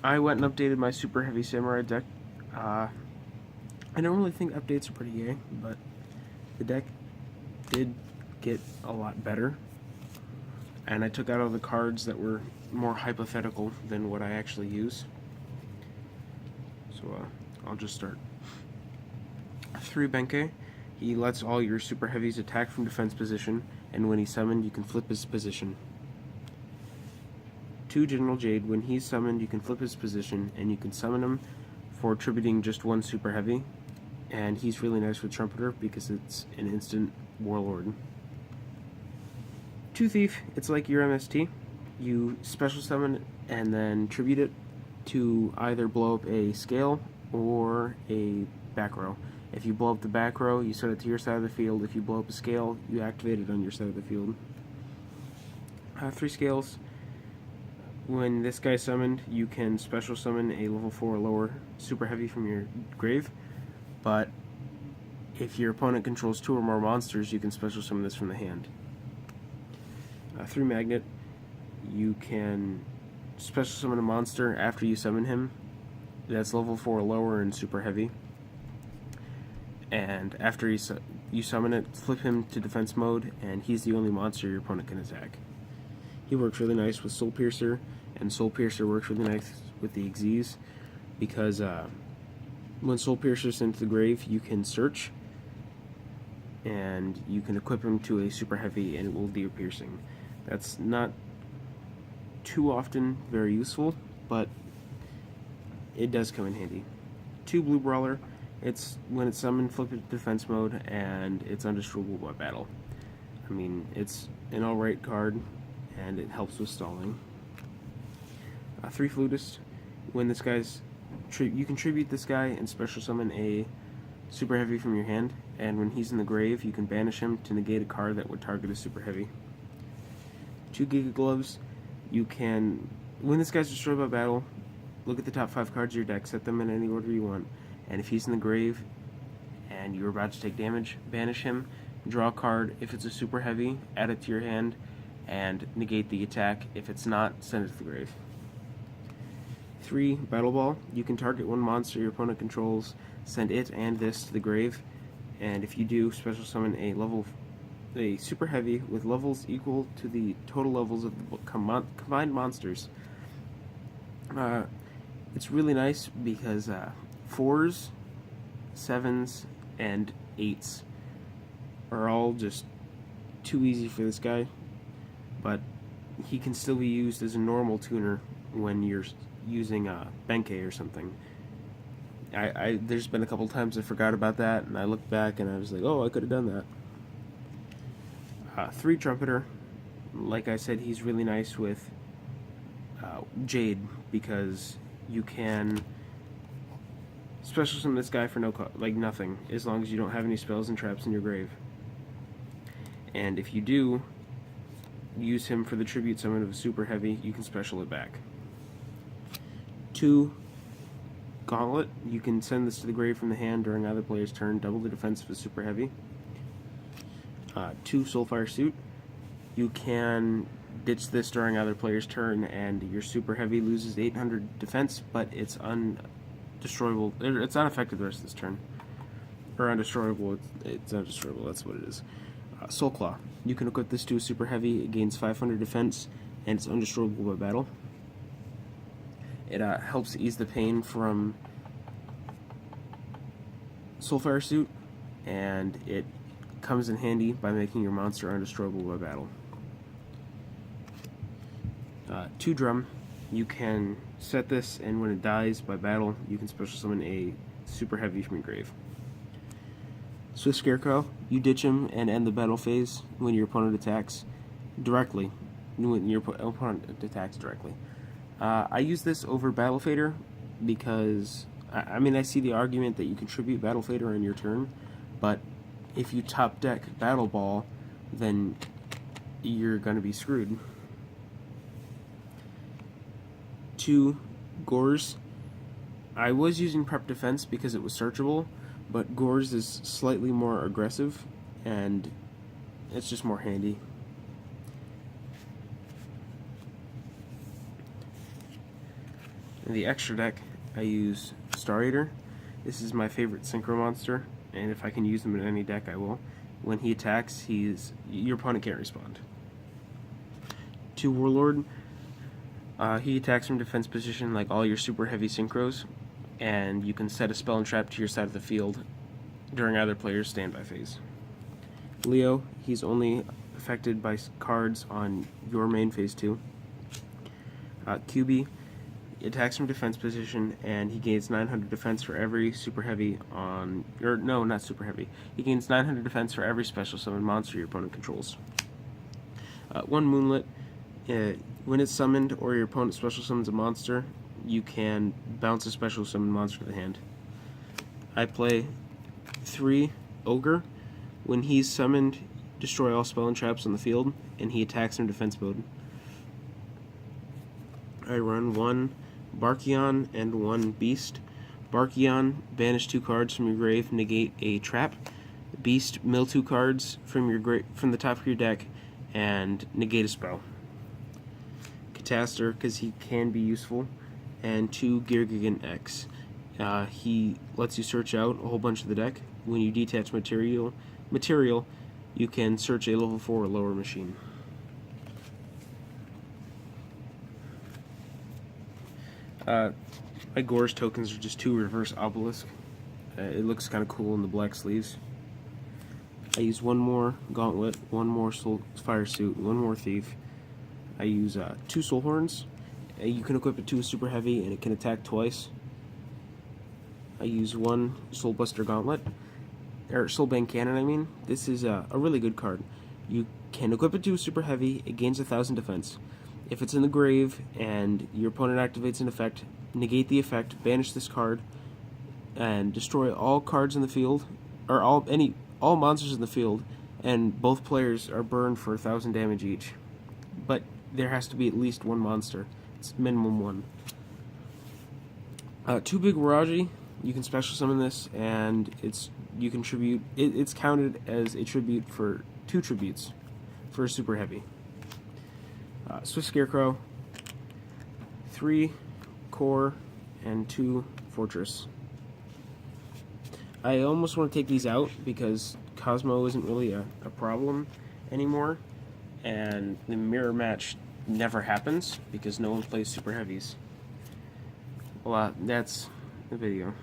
I went and updated my Super Heavy Samurai deck. I don't really think updates are pretty gay, but the deck did get a lot better. And I took out all the cards that were more hypothetical than what I actually use. So I'll just start. 3 Benkei. He lets all your Super Heavies attack from defense position, and when he's summoned, you can flip his position. 2 General Jade. When he's summoned, you can flip his position, and you can summon him for attributing just 1 Super Heavy. And he's really nice with Trumpeter because it's an instant Warlord. 2 Thief. It's like your MST. You special summon and then tribute it to either blow up a scale or a back row. If you blow up the back row, you set it to your side of the field. If you blow up a scale, you activate it on your side of the field. 3 scales. When this guy's summoned, you can special summon a level 4 or lower Super Heavy from your grave, but if your opponent controls 2 or more monsters, you can special summon this from the hand. 3 Magnet. You can special summon a monster after you summon him that's level 4 or lower and Super Heavy. And after you summon it, flip him to defense mode, and he's the only monster your opponent can attack. He works really nice with Soul Piercer, and Soul Piercer works really nice with the Xyz, because when Soul Piercer's into the grave, you can search, and you can equip him to a Super Heavy, and it will deal piercing. That's not too often very useful, but it does come in handy. 2 Blue Brawler. It's when it's summoned, flip it to defense mode, and it's undestroyable by battle. I mean, it's an alright card, and it helps with stalling. 3 Flutist. When this guy's you can tribute this guy and special summon a Super Heavy from your hand, and when he's in the grave, you can banish him to negate a card that would target a Super Heavy. 2 Giga Gloves. You can, when this guy's destroyed by battle, look at the top 5 cards of your deck, set them in any order you want, and if he's in the grave and you're about to take damage, banish him, draw a card. If it's a Super Heavy, add it to your hand, and negate the attack. If it's not, send it to the grave. 3 Battle Ball. You can target 1 monster your opponent controls, send it and this to the grave, and if you do, special summon a Super Heavy with levels equal to the total levels of the combined monsters. It's really nice because 4s, 7s, and 8s are all just too easy for this guy, but he can still be used as a normal tuner when you're using Benkei or something. There's been a couple times I forgot about that, and I looked back and I was like, oh, I could have done that. 3 Trumpeter. Like I said, he's really nice with Jade, because you can special summon this guy for nothing, as long as you don't have any spells and traps in your grave. And if you do use him for the tribute summon of a Super Heavy, you can special it back. 2 Gauntlet. You can send this to the grave from the hand during either player's turn, double the defense of a Super Heavy. 2 Soulfire Suit. You can ditch this during either player's turn, and your Super Heavy loses 800 defense, but it's undestroyable. It's unaffected the rest of this turn. Or undestroyable. It's undestroyable. That's what it is. Soul Claw. You can equip this to a Super Heavy. It gains 500 defense, and it's undestroyable by battle. It helps ease the pain from Soulfire Suit, and it comes in handy by making your monster undestroyable by battle. 2 Drum. You can set this, and when it dies by battle, you can special summon a Super Heavy from your grave. Swift Scarecrow. You ditch him and end the battle phase when your opponent attacks directly. When your opponent attacks directly. I use this over Battle Fader because, I mean, I see the argument that you contribute Battle Fader on your turn, but if you top deck Battle Ball, then you're going to be screwed. 2 Gores. I was using Prep Defense because it was searchable, but Gores is slightly more aggressive, and it's just more handy. In the extra deck, I use Star Eater. This is my favorite Synchro monster, and if I can use him in any deck, I will. When he attacks, your opponent can't respond. 2 Warlord, he attacks from defense position like all your super heavy synchros, and you can set a spell and trap to your side of the field during either player's standby phase. Leo, he's only affected by cards on your main phase 2. QB attacks from defense position, and he gains 900 defense for every super heavy on... Or, no, not super heavy. He gains 900 defense for every special summon monster your opponent controls. 1 Moonlit. When it's summoned or your opponent special summons a monster, you can bounce a special summon monster to the hand. I play 3 Ogre. When he's summoned, destroy all spell and traps on the field, and he attacks in defense mode. I run 1 Barkion and 1 Beast. Barkion, banish 2 cards from your grave, negate a trap. Beast, mill 2 cards from the top of your deck, and negate a spell. Catastor, because he can be useful, and 2 Geargigan X. He lets you search out a whole bunch of the deck. When you detach material, you can search a level 4 or lower machine. My Gorge tokens are just 2 reverse obelisk. It looks kind of cool in the black sleeves. I use 1 more Gauntlet, 1 more Fire Suit, 1 more Thief. I use 2 Soul Horns. You can equip it to a Super Heavy and it can attack twice. I use 1 Soul Buster Gauntlet, or Soulbane Cannon, I mean. This is a really good card. You can equip it to a Super Heavy, it gains 1000 defense. If it's in the grave and your opponent activates an effect, negate the effect, banish this card, and destroy all cards in the field, or all monsters in the field, and both players are burned for 1000 damage each. But there has to be at least 1 monster. It's minimum 1. 2 Big Waraji. You can special summon this, and it's counted as a tribute for 2 tributes for a Super Heavy. Swift Scarecrow, 3 Core, and 2 Fortress. I almost want to take these out because Cosmo isn't really a problem anymore, and the mirror match never happens because no one plays Super Heavies. Well, that's the video.